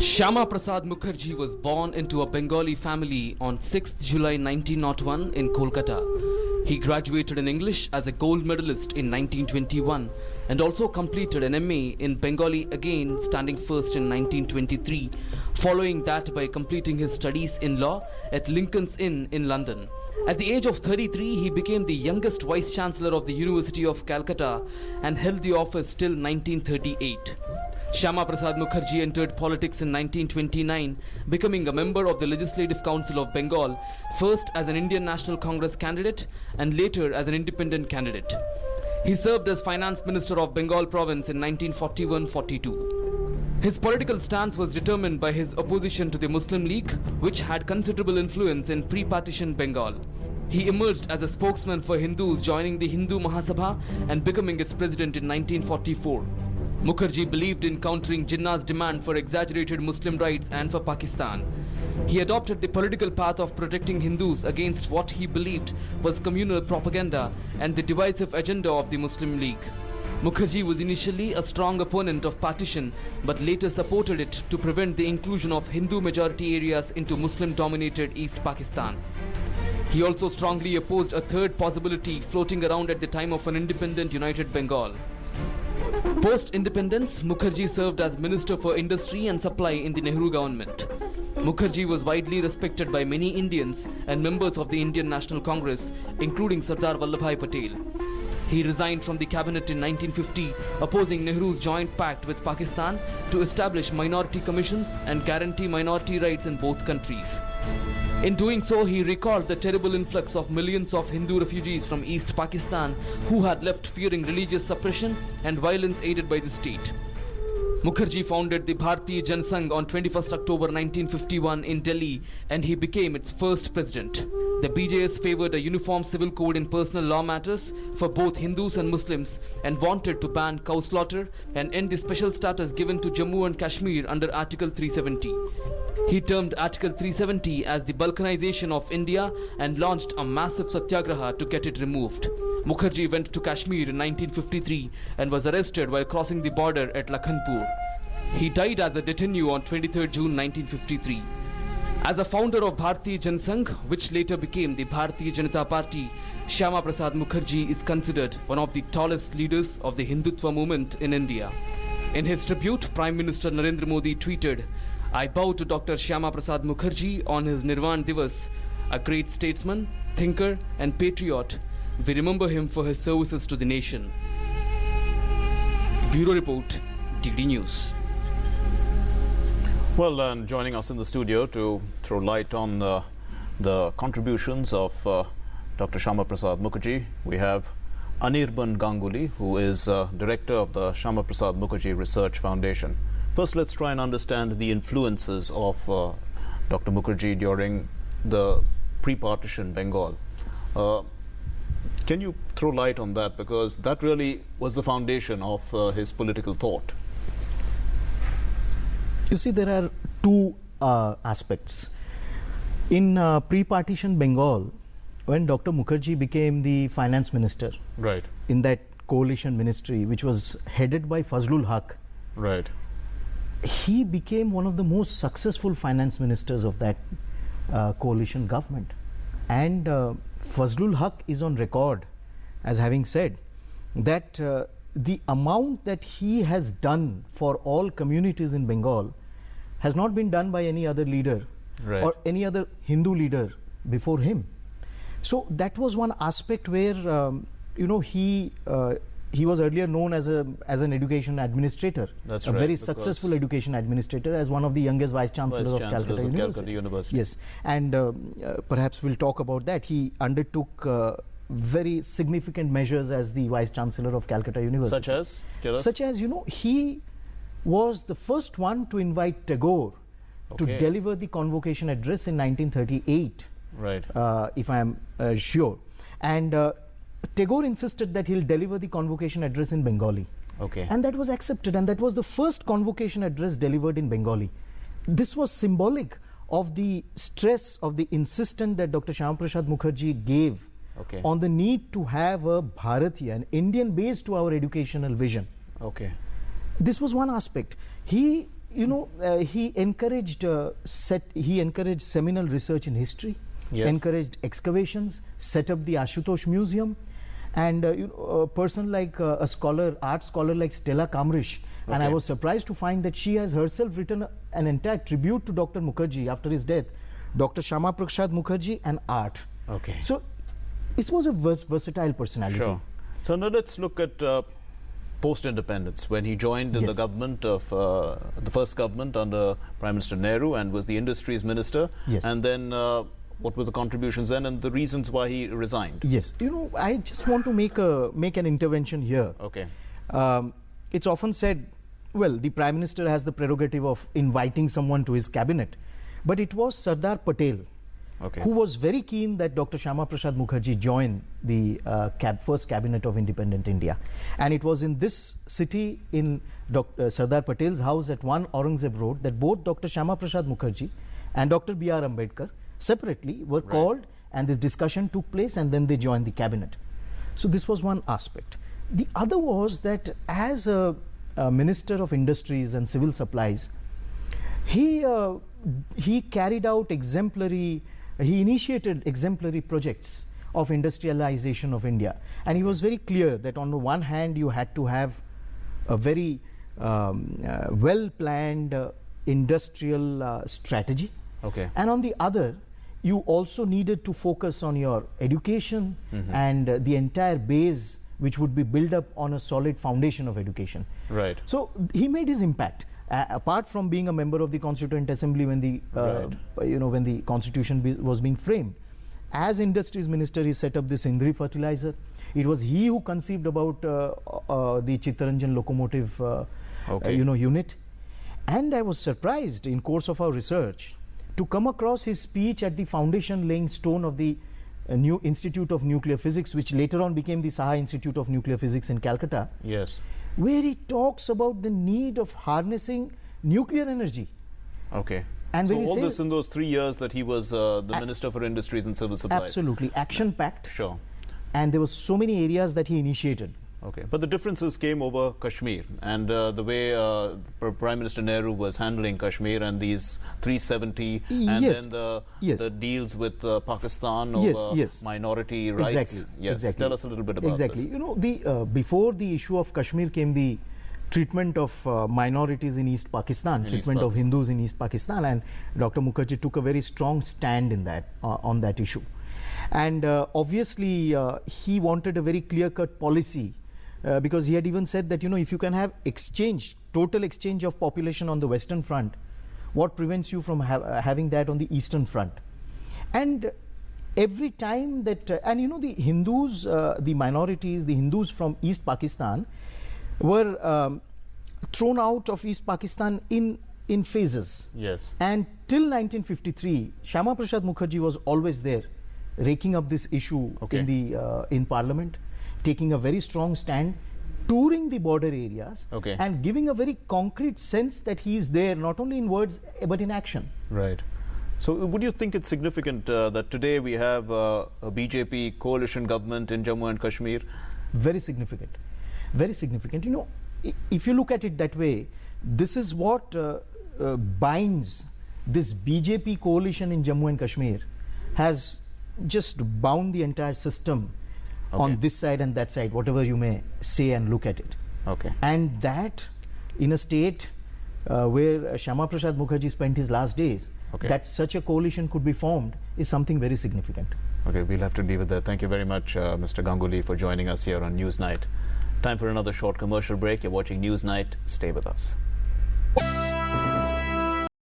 Shyama Prasad Mukherjee was born into a Bengali family on 6th July 1901 in Kolkata. He graduated in English as a gold medalist in 1921 and also completed an MA in Bengali again, standing first in 1923, following that by completing his studies in law at Lincoln's Inn in London. At the age of 33, he became the youngest Vice-Chancellor of the University of Calcutta and held the office till 1938. Shyama Prasad Mukherjee entered politics in 1929, becoming a member of the Legislative Council of Bengal, first as an Indian National Congress candidate and later as an independent candidate. He served as Finance Minister of Bengal Province in 1941-42. His political stance was determined by his opposition to the Muslim League, which had considerable influence in pre-partition Bengal. He emerged as a spokesman for Hindus, joining the Hindu Mahasabha and becoming its president in 1944. Mukherjee believed in countering Jinnah's demand for exaggerated Muslim rights and for Pakistan. He adopted the political path of protecting Hindus against what he believed was communal propaganda and the divisive agenda of the Muslim League. Mukherjee was initially a strong opponent of partition but later supported it to prevent the inclusion of Hindu majority areas into Muslim-dominated East Pakistan. He also strongly opposed a third possibility floating around at the time of an independent united Bengal. Post-independence, Mukherjee served as Minister for Industry and Supply in the Nehru government. Mukherjee was widely respected by many Indians and members of the Indian National Congress, including Sardar Vallabhbhai Patel. He resigned from the cabinet in 1950, opposing Nehru's joint pact with Pakistan to establish minority commissions and guarantee minority rights in both countries. In doing so, he recalled the terrible influx of millions of Hindu refugees from East Pakistan who had left fearing religious suppression and violence aided by the state. Mukherjee founded the Bharatiya Jan Sangh on 21st October 1951 in Delhi, and he became its first president. The BJS favored a uniform civil code in personal law matters for both Hindus and Muslims and wanted to ban cow slaughter and end the special status given to Jammu and Kashmir under Article 370. He termed Article 370 as the Balkanization of India and launched a massive satyagraha to get it removed. Mukherjee went to Kashmir in 1953 and was arrested while crossing the border at Lakhanpur. He died as a détenu on 23 June 1953. As a founder of Bharatiya Jan Sangh, which later became the Bharatiya Janata Party, Shyama Prasad Mukherjee is considered one of the tallest leaders of the Hindutva movement in India. In his tribute, Prime Minister Narendra Modi tweeted, "I bow to Dr. Shyama Prasad Mukherjee on his Nirvan Divas, a great statesman, thinker and patriot. We remember him for his services to the nation." Bureau Report, DD News. Well, and joining us in the studio to throw light on the contributions of Dr. Shyama Prasad Mukherjee, we have Anirban Ganguly, who is director of the Shyama Prasad Mukherjee Research Foundation. First, let's try and understand the influences of Dr. Mukherjee during the pre-partition Bengal. Can you throw light on that, because that really was the foundation of his political thought? You see, there are two aspects. In pre-partition Bengal, when Dr. Mukherjee became the finance minister, Right. in that coalition ministry, which was headed by Fazlul Haq, Right. he became one of the most successful finance ministers of that coalition government. And Fazlul Haq is on record as having said that the amount that he has done for all communities in Bengal has not been done by any other leader, Right. or any other Hindu leader before him. So that was one aspect where he was earlier known as an education administrator, That's a right, very because successful education administrator, as one of the youngest vice chancellors of Calcutta University. Yes, and perhaps we'll talk about that. He undertook very significant measures as the vice chancellor of Calcutta University. Such as? Tell us. Such as, he was the first one to invite Tagore to Okay. deliver the convocation address in 1938. Right. If I am sure. And Tagore insisted that he'll deliver the convocation address in Bengali. Okay. And that was accepted, and that was the first convocation address delivered in Bengali. This was symbolic of the stress, of the insistence that Dr. Shyama Prasad Mukherjee gave Okay. on the need to have a Bharatiya, an Indian base to our educational vision. Okay. This was one aspect. He he encouraged seminal research in history, Yes. encouraged excavations, set up the Ashutosh Museum, and a person like art scholar like Stella Kamrish. And I Okay. was surprised to find that she has herself written an entire tribute to Dr. Mukherjee after his death, Dr. Shyama Prasad Mukherjee and art. Okay. So it was a versatile personality. Sure. So now let's look at post-independence, when he joined in the Yes. government of the first government under Prime Minister Nehru and was the industries minister. Yes. And then what were the contributions then and the reasons why he resigned? Yes, I just want to make an intervention here. Okay. It's often said, well, the Prime Minister has the prerogative of inviting someone to his cabinet, but it was Sardar Patel Okay. who was very keen that Dr. Shyama Prasad Mukherjee join the first cabinet of independent India. And it was in this city, in Dr. Sardar Patel's house at 1 Aurangzeb Road, that both Dr. Shyama Prasad Mukherjee and Dr. B.R. Ambedkar separately were called, and this discussion took place, and then they joined the cabinet. So this was one aspect. The other was that as a Minister of Industries and Civil Supplies, he carried out he initiated exemplary projects of industrialization of India. And he was very clear that on the one hand you had to have a very well-planned industrial strategy. Okay. And on the other, you also needed to focus on your education and the entire base which would be built up on a solid foundation of education. Right. So he made his impact. Apart from being a member of the Constituent Assembly when the when the Constitution was being framed, as Industries Minister he set up this Indri fertilizer. It was he who conceived about the Chittaranjan locomotive unit. And I was surprised in course of our research to come across his speech at the foundation laying stone of the new Institute of Nuclear Physics, which later on became the Saha Institute of Nuclear Physics in Calcutta, Yes. where he talks about the need of harnessing nuclear energy. Okay. And so when he all says- this in those 3 years that he was the Minister for Industries and Civil Supplies. Absolutely, action-packed. Sure. And there were so many areas that he initiated. Okay, but the differences came over Kashmir and the way Prime Minister Nehru was handling Kashmir and these 370 and Yes, then yes. the deals with Pakistan Yes, over yes. minority rights. Exactly. Yes, Exactly. tell us a little bit about Exactly. this. You know, the before the issue of Kashmir came the treatment of minorities in East Pakistan, treatment of Pakistan. Hindus in East Pakistan, and Dr. Mukherjee took a very strong stand in that on that issue. And obviously he wanted a very clear-cut policy because he had even said that, you know, if you can have total exchange of population on the Western Front, what prevents you from having that on the Eastern Front? And every time that, and you know, the Hindus, the minorities, the Hindus from East Pakistan were thrown out of East Pakistan in phases. Yes. And till 1953, Shyama Prasad Mukherjee was always there, raking up this issue in Parliament, taking a very strong stand, touring the border areas, and giving a very concrete sense that he is there, not only in words but in action. Right. So would you think it's significant that today we have a BJP coalition government in Jammu and Kashmir? Very significant. Very significant. You know, if you look at it that way, this is what binds this BJP coalition in Jammu and Kashmir, has just bound the entire system on this side and that side, whatever you may say and look at it. Okay. And that in a state where Shyama Prasad Mukherjee spent his last days, that such a coalition could be formed is something very significant. Okay, we'll have to leave it there. Thank you very much, Mr. Ganguly, for joining us here on Newsnight. Time for another short commercial break. You're watching Newsnight. Stay with us.